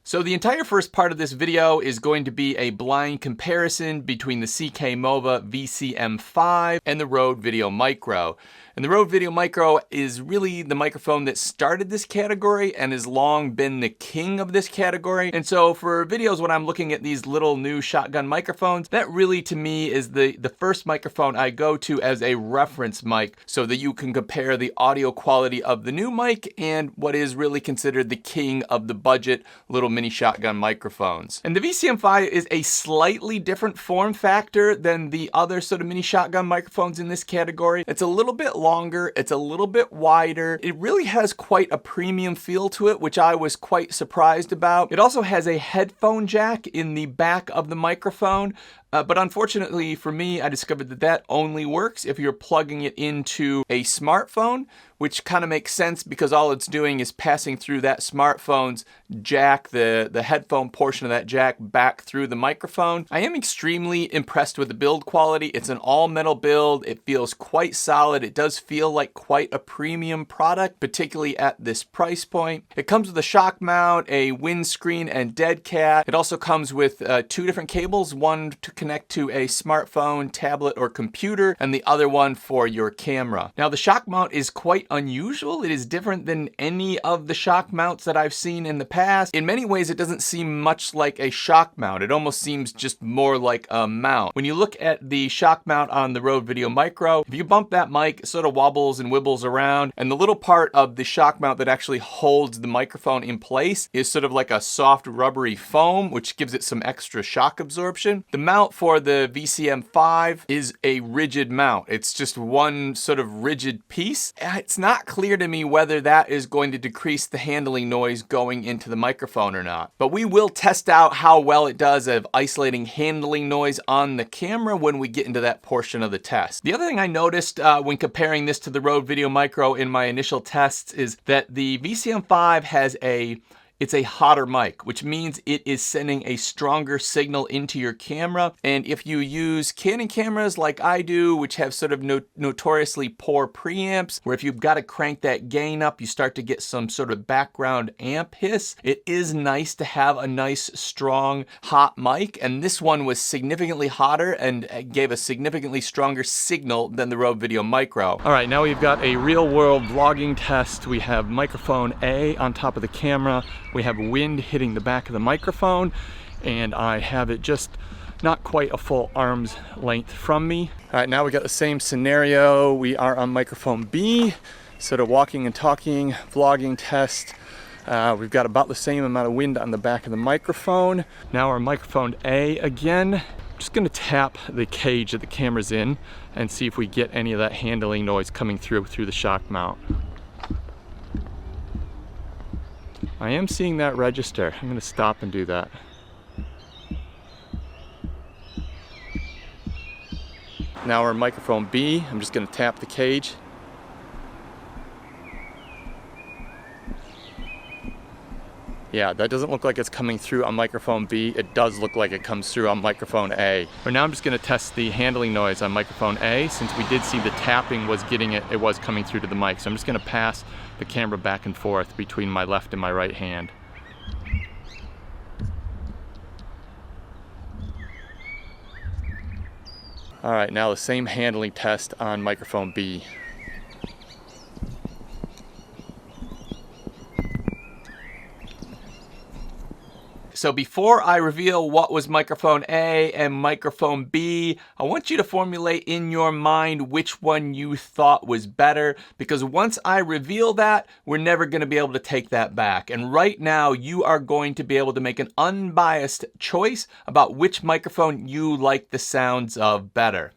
So the entire first part of this video is going to be a blind comparison between the CKMOVA VCM5 and the Rode VideoMicro. And the Rode VideoMicro is really the microphone that started this category and has long been the king of this category. And so for videos when I'm looking at these little new shotgun microphones, that really to me is the first microphone I go to as a reference mic so that you can compare the audio quality of the new mic and what is really considered the king of the budget little mini shotgun microphones. And the VCM5 is a slightly different form factor than the other sort of mini shotgun microphones in this category. It's a little bit longer, it's a little bit wider. It really has quite a premium feel to it, which I was quite surprised about. It also has a headphone jack in the back of the microphone. But unfortunately for me, I discovered that that only works if you're plugging it into a smartphone, which kind of makes sense because all it's doing is passing through that smartphone's jack, the headphone portion of that jack back through the microphone. I am extremely impressed with the build quality. It's an all metal build. It feels quite solid. It does feel like quite a premium product, particularly at this price point. It comes with a shock mount, a windscreen, and dead cat. It also comes with two different cables, one to connect to a smartphone, tablet, or computer, and the other one for your camera. Now the shock mount is quite unusual. It is different than any of the shock mounts that I've seen in the past. In many ways, it doesn't seem much like a shock mount. It almost seems just more like a mount. When you look at the shock mount on the Rode VideoMicro, if you bump that mic, it sort of wobbles and wibbles around, and the little part of the shock mount that actually holds the microphone in place is sort of like a soft rubbery foam, which gives it some extra shock absorption. The mount for the VCM5 is a rigid mount. It's just one sort of rigid piece. It's not clear to me whether that is going to decrease the handling noise going into the microphone or not. But we will test out how well it does of isolating handling noise on the camera when we get into that portion of the test. The other thing I noticed when comparing this to the Rode VideoMicro in my initial tests is that the VCM5 has it's a hotter mic, which means it is sending a stronger signal into your camera. And if you use Canon cameras like I do, which have sort of notoriously poor preamps, where if you've got to crank that gain up, you start to get some sort of background amp hiss, it is nice to have a nice, strong, hot mic. And this one was significantly hotter and gave a significantly stronger signal than the Rode VideoMicro. All right, now we've got a real world vlogging test. We have microphone A on top of the camera. We have wind hitting the back of the microphone, and I have it just not quite a full arm's length from me. All right, now we got the same scenario. We are on microphone B, sort of walking and talking, vlogging test. We've got about the same amount of wind on the back of the microphone. Now our microphone A again. I'm just gonna tap the cage that the camera's in and see if we get any of that handling noise coming through the shock mount. I am seeing that register. I'm going to stop and do that. Now we're microphone B. I'm just going to tap the cage. Yeah, that doesn't look like it's coming through on microphone B. It does look like it comes through on microphone A. But now I'm just going to test the handling noise on microphone A. Since we did see the tapping was getting it, it was coming through to the mic. So I'm just going to pass the camera back and forth between my left and my right hand. All right, now the same handling test on microphone B. So before I reveal what was microphone A and microphone B, I want you to formulate in your mind which one you thought was better, because once I reveal that, we're never going to be able to take that back. And right now, you are going to be able to make an unbiased choice about which microphone you like the sounds of better.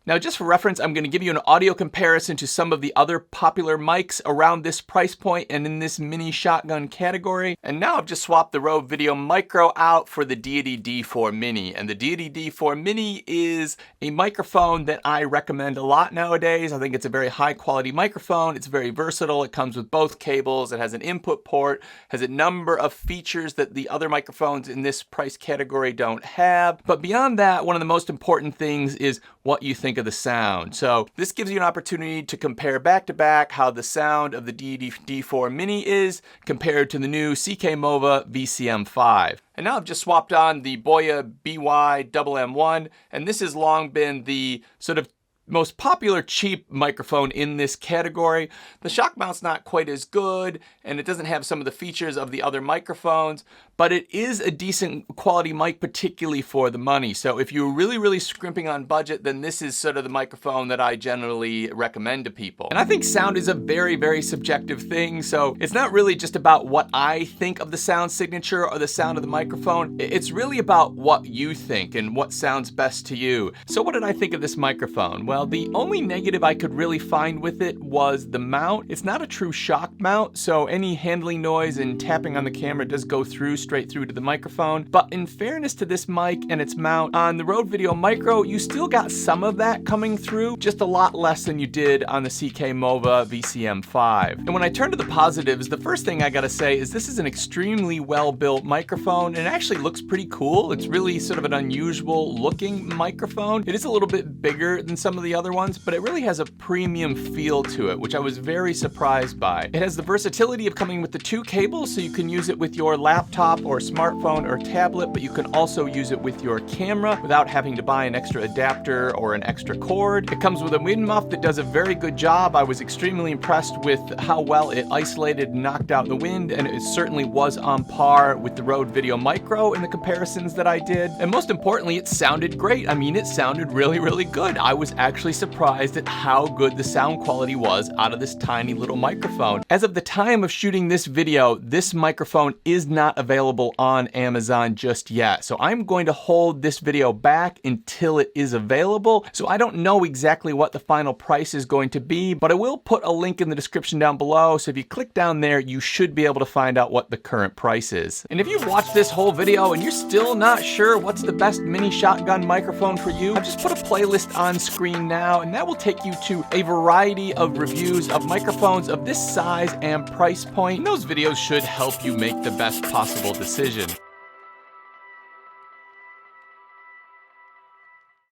Now, just for reference, I'm going to give you an audio comparison to some of the other popular mics around this price point and in this mini shotgun category. And now I've just swapped the Rode VideoMicro out for the Deity D4 Mini. And the Deity D4 Mini is a microphone that I recommend a lot nowadays. I think it's a very high quality microphone. It's very versatile. It comes with both cables. It has an input port, has a number of features that the other microphones in this price category don't have. But beyond that, one of the most important things is what you think think of the sound. So this gives you an opportunity to compare back to back how the sound of the Deity D4 Mini is compared to the new CKMOVA VCM5. And now I've just swapped on the Boya BY-MM1, and this has long been the sort of most popular cheap microphone in this category. The shock mount's not quite as good, and it doesn't have some of the features of the other microphones, but it is a decent quality mic, particularly for the money. So if you're really scrimping on budget, then this is sort of the microphone that I generally recommend to people. And I think sound is a very subjective thing, so it's not really just about what I think of the sound signature or the sound of the microphone. It's really about what you think and what sounds best to you. So what did I think of this microphone? Well, the only negative I could really find with it was the mount. It's not a true shock mount, so any handling noise and tapping on the camera does go straight through to the microphone. But in fairness to this mic and its mount, on the Rode VideoMicro, you still got some of that coming through, just a lot less than you did on the CKMOVA VCM5. And when I turn to the positives, the first thing I gotta say is this is an extremely well-built microphone, and it actually looks pretty cool. It's really sort of an unusual looking microphone. It is a little bit bigger than some of the other ones, but it really has a premium feel to it, which I was very surprised by. It has the versatility of coming with the 2 cables, so you can use it with your laptop or smartphone or tablet, but you can also use it with your camera without having to buy an extra adapter or an extra cord. It comes with a wind muff that does a very good job. I was extremely impressed with how well it isolated and knocked out the wind, and it certainly was on par with the Rode VideoMicro in the comparisons that I did. And most importantly, it sounded great. I mean, it sounded really good. I was actually surprised at how good the sound quality was out of this tiny little microphone. As of the time of shooting this video, this microphone is not available on Amazon just yet. So I'm going to hold this video back until it is available. So I don't know exactly what the final price is going to be, but I will put a link in the description down below. So if you click down there, you should be able to find out what the current price is. And if you've watched this whole video and you're still not sure what's the best mini shotgun microphone for you, I've just put a playlist on screen now, and that will take you to a variety of reviews of microphones of this size and price point. And those videos should help you make the best possible decision.